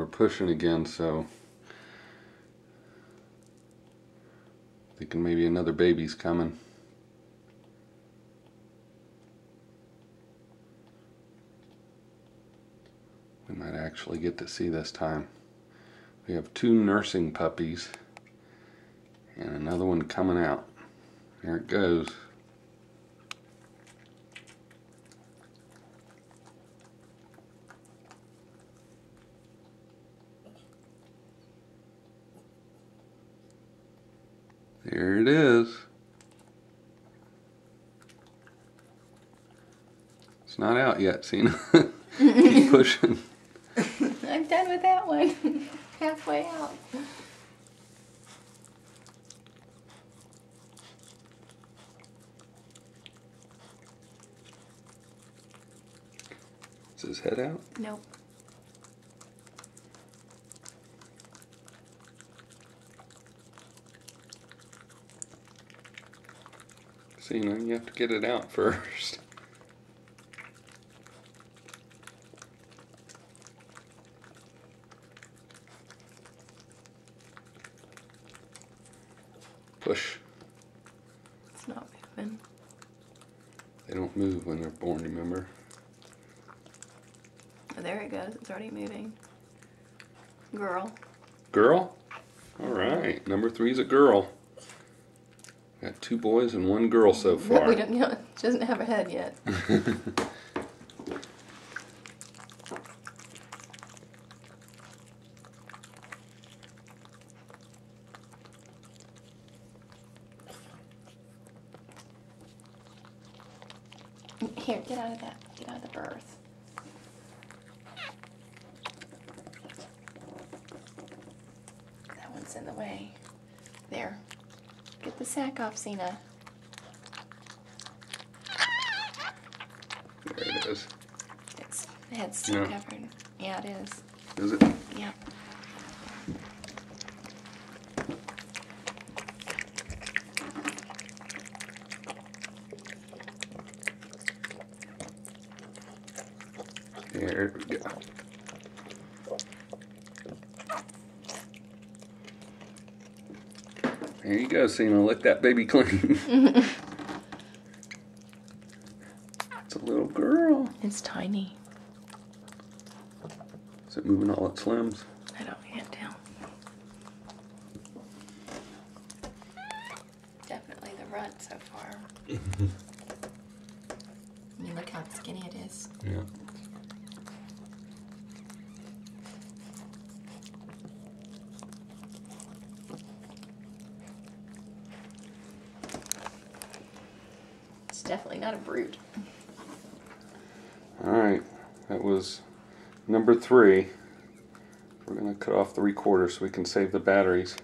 we're pushing again, so thinking maybe another baby's coming. We might actually get to see this time. We have 2 nursing puppies and another one coming out. There it goes. There it is. It's not out yet, Sina. Keep pushing. I'm done with that one. Halfway out. Is his head out? Nope. Sina, you have to get it out first. Push. It's not moving. They don't move when they're born, remember? Oh, there it goes. It's already moving. Girl. Girl? Alright, number 3's a girl. Got 2 boys and 1 girl so far. We don't know. She doesn't have a head yet. Here, get out of that. Get out of the birth. That one's in the way. There. Get the sack off, Sina. There it is. The head's still Yeah. covered. Yeah, it is. Is it? Yeah. There we go. There you go, Sina. Lick that baby clean. It's a little girl. It's tiny. Is it moving all its limbs? I can't tell. Definitely the runt so far. I mean, look how skinny it is. Yeah. It's definitely not a brute. Alright, that was number 3. We're going to cut off the recorder so we can save the batteries.